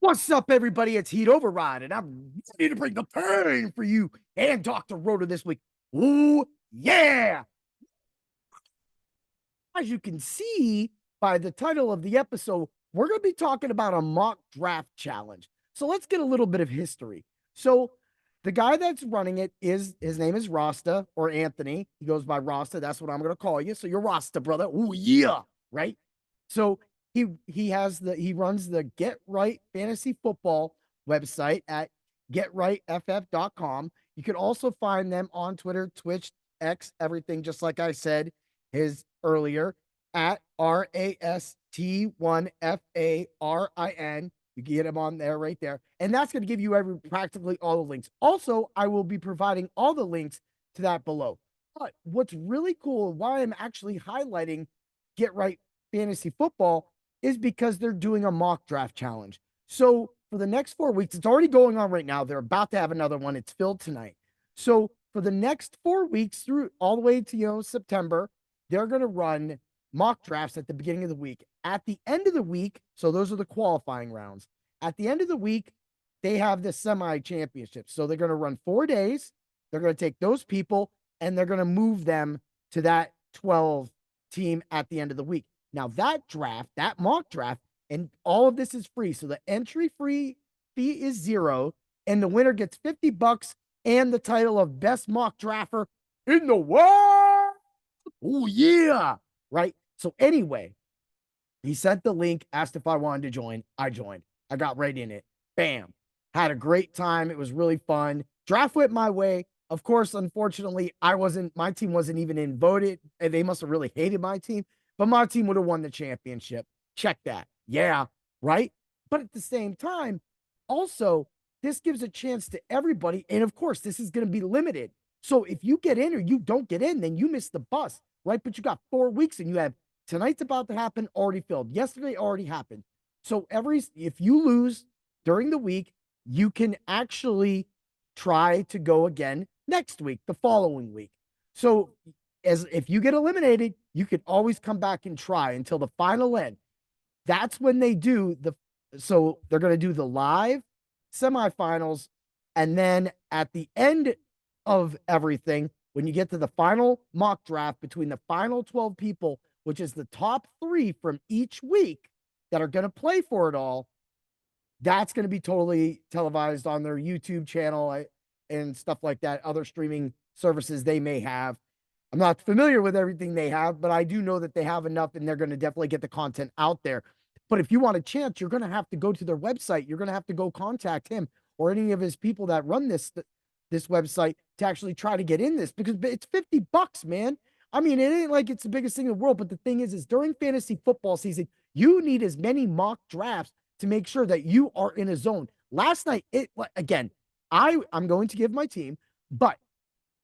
What's up, everybody? It's Heat Override, and I'm ready to bring the pain for you and Dr. Rhoda this week. Ooh, yeah! As you can see by the title of the episode, we're going to be talking about a mock draft challenge. So let's get a little bit of history. So the guy that's running it is his name is Rasta or Anthony. He goes by Rasta. That's what I'm going to call you. So you're Rasta, brother. Ooh, yeah, right? So he runs the Get Right Fantasy Football website at getrightff.com. You can also find them on Twitter, Twitch, X, everything, just like I said his earlier at RAST1FARIN. You can get him on there right there. And that's going to give you practically all the links. Also, I will be providing all the links to that below. But what's really cool, why I'm actually highlighting Get Right Fantasy Football, is because they're doing a mock draft challenge. So for the next 4 weeks, it's already going on right now. They're about to have another one. It's filled tonight. So for the next 4 weeks through all the way to September, they're going to run mock drafts at the beginning of the week. At the end of the week, so those are the qualifying rounds. At the end of the week, they have the semi-championship. So they're going to run 4 days. They're going to take those people and they're going to move them to that 12 team at the end of the week. Now that draft, that mock draft, and all of this is free. So the entry fee is $0, and the winner gets $50 and the title of best mock drafter in the world. Oh, yeah. Right. So anyway, he sent the link, asked if I wanted to join. I joined. I got right in it. Bam. Had a great time. It was really fun. Draft went my way. Of course, unfortunately, my team wasn't even in voted. And they must have really hated my team, but my team would have won the championship. Check that. Yeah. Right. But at the same time, also, this gives a chance to everybody. And of course, this is going to be limited. So if you get in or you don't get in, then you miss the bus, right? But you got 4 weeks and you have tonight's about to happen, already filled. Yesterday already happened. So if you lose during the week, you can actually try to go again next week, the following week. So as if you get eliminated, you can always come back and try until the final end. That's when they do so they're going to do the live semifinals. And then at the end of everything, when you get to the final mock draft between the final 12 people, which is the top 3 from each week that are going to play for it all, that's going to be totally televised on their YouTube channel and stuff like that, other streaming services they may have. I'm not familiar with everything they have, but I do know that they have enough and they're going to definitely get the content out there. But if you want a chance, you're going to have to go to their website. You're going to have to go contact him or any of his people that run this website to actually try to get in this, because it's $50, man. I mean, it ain't like it's the biggest thing in the world, but the thing is during fantasy football season, you need as many mock drafts to make sure that you are in a zone. Last night, I'm going to give my team, but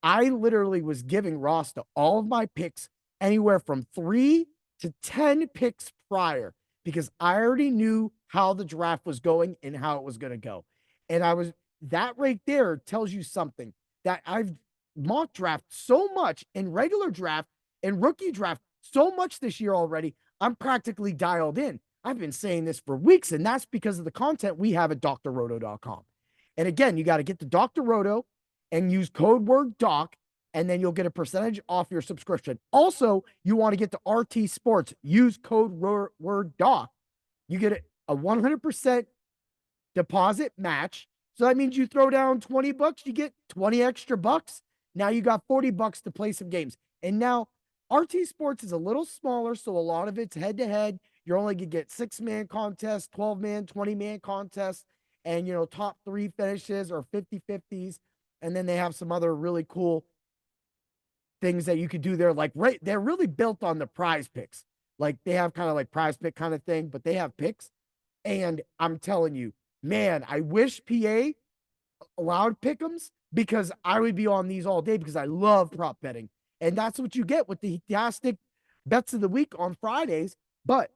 I literally was giving Rasta all of my picks anywhere from 3 to 10 picks prior, because I already knew how the draft was going and how it was going to go. And that right there tells you something, that I've mock draft so much in regular draft and rookie draft so much this year already. I'm practically dialed in. I've been saying this for weeks, and that's because of the content we have at drroto.com. And again, you got to get to Dr. Roto and use code word doc, and then you'll get a percentage off your subscription. Also, you want to get to RT Sports, use code word doc. You get a 100% deposit match. So that means you throw down $20, you get 20 extra bucks. Now you got $40 to play some games. And now RT Sports is a little smaller, so a lot of it's head to head. You're only going to get 6-man contests, 12-man, 20-man contests, and top 3 finishes or 50-50s. And then they have some other really cool things that you could do there. Like, they're really built on the prize picks. Like, they have kind of like prize pick kind of thing, but they have picks. And I'm telling you, man, I wish PA allowed pick'ems, because I would be on these all day, because I love prop betting. And that's what you get with the Heatastic bets of the week on Fridays. But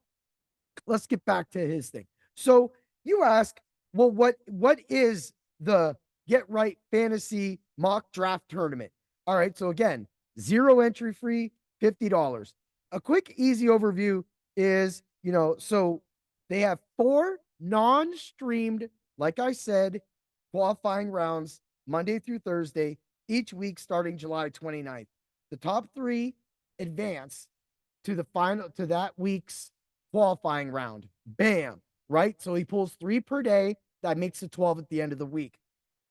let's get back to his thing. So you ask, well, what is the Get Right Fantasy Mock Draft Tournament? All right. So again, 0 entry fee, $50. A quick, easy overview is, so they have 4 non-streamed, like I said, qualifying rounds Monday through Thursday, each week starting July 29th. The top 3 advance to the final to that week's qualifying round. Bam, right? So he pulls 3 per day. That makes it 12 at the end of the week.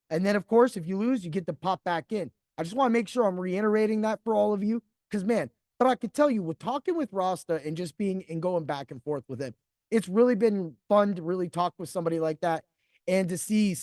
And then, of course, if you lose, you get to pop back in. I just want to make sure I'm reiterating that for all of you because, man, but I could tell you with talking with Rasta and just being and going back and forth with him, it's really been fun to really talk with somebody like that and to see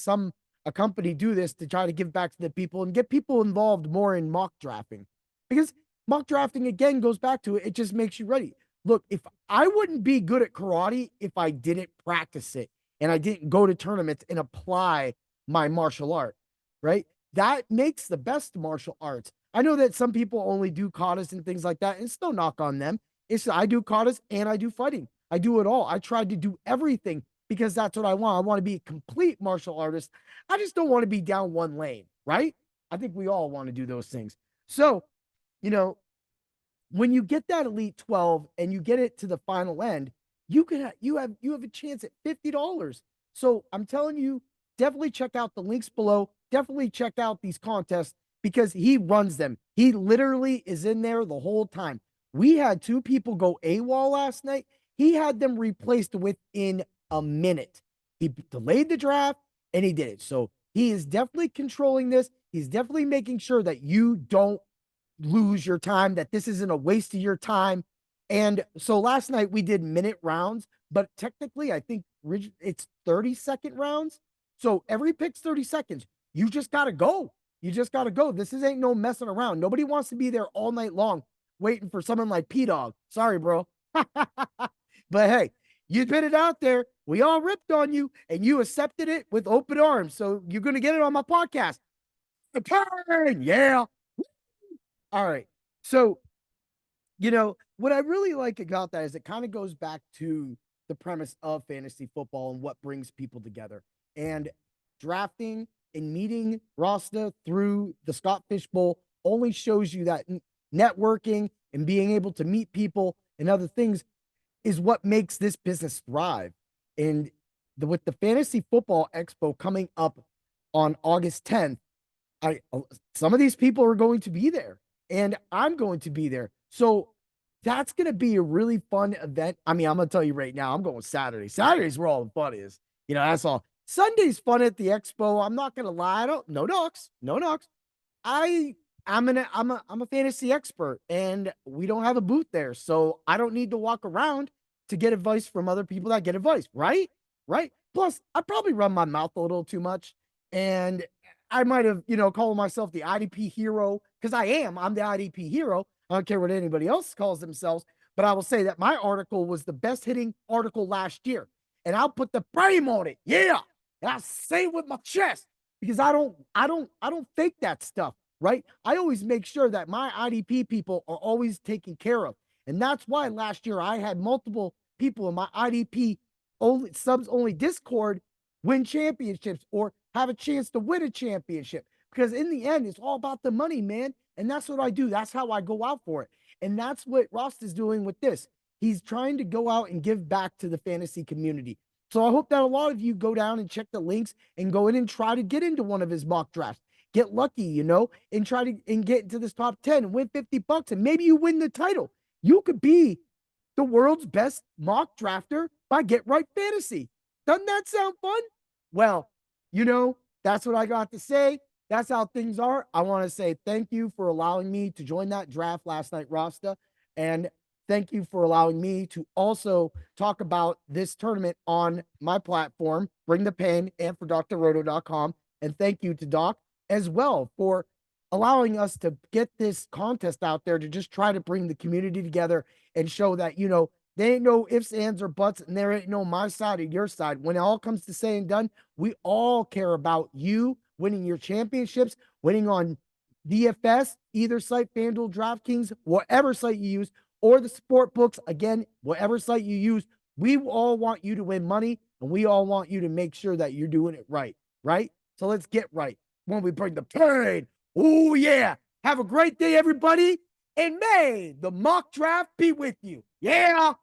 a company do this to try to give back to the people and get people involved more in mock drafting. Because mock drafting, again, goes back to it. It just makes you ready. Look, if I wouldn't be good at karate if I didn't practice it and I didn't go to tournaments and apply my martial art, right? That makes the best martial arts. I know that some people only do katas and things like that, and it's no knock on them. It's I do katas and I do fighting. I do it all. I tried to do everything because that's what I want. I want to be a complete martial artist. I just don't want to be down one lane, right? I think we all want to do those things. So, you know, when you get that elite 12 and you get it to the final end, you have a chance at $50. So I'm telling you, definitely check out the links below. Definitely check out these contests because he runs them. He literally is in there the whole time. We had 2 people go AWOL last night. He had them replaced within a minute. He delayed the draft and he did it. So he is definitely controlling this. He's definitely making sure that you don't lose your time, that this isn't a waste of your time. And so last night we did minute rounds, but technically I think it's 30-second rounds. So every pick's 30 seconds. You just got to go. You just got to go. This ain't no messing around. Nobody wants to be there all night long waiting for someone like P-Dog. Sorry, bro. But hey, you put it out there. We all ripped on you and you accepted it with open arms. So you're going to get it on my podcast. Yeah. All right. So, what I really like about that is it kind of goes back to the premise of fantasy football and what brings people together. And drafting and meeting Rasta through the Scott Fish Bowl only shows you that networking and being able to meet people and other things is what makes this business thrive. And with the Fantasy Football Expo coming up on August 10th, some of these people are going to be there and I'm going to be there. So that's going to be a really fun event. I mean, I'm going to tell you right now, I'm going Saturday. Saturday's where all the fun is. That's all. Sunday's fun at the expo. I'm not going to lie. No knocks. I'm a fantasy expert and we don't have a booth there. So I don't need to walk around to get advice from other people that get advice. Right. Plus I probably run my mouth a little too much and I might have, called myself the IDP hero because I'm the IDP hero. I don't care what anybody else calls themselves, but I will say that my article was the best hitting article last year and I'll put the frame on it. Yeah. And I say it with my chest because I don't fake that stuff, right? I always make sure that my IDP people are always taken care of. And that's why last year I had multiple people in my IDP subs only Discord win championships or have a chance to win a championship. Because in the end, it's all about the money, man. And that's what I do. That's how I go out for it. And that's what Ross is doing with this. He's trying to go out and give back to the fantasy community. So I hope that a lot of you go down and check the links and go in and try to get into one of his mock drafts. Get lucky, and try to get into this top 10 and win $50 and maybe you win the title. You could be the world's best mock drafter by Get Right Fantasy. Doesn't that sound fun? Well, that's what I got to say. That's how things are. I want to say thank you for allowing me to join that draft last night, Rasta. And thank you for allowing me to also talk about this tournament on my platform, Bring the Pain, and for drroto.com. And thank you to Doc as well for allowing us to get this contest out there to just try to bring the community together and show that, there ain't no ifs, ands, or buts, and there ain't no my side or your side. When it all comes to saying and done, we all care about you winning your championships, winning on DFS, either site, FanDuel, DraftKings, whatever site you use, or the sport books, again, whatever site you use. We all want you to win money, and we all want you to make sure that you're doing it right? So let's get right when we bring the pain. Oh, yeah. Have a great day, everybody. And may the mock draft be with you. Yeah.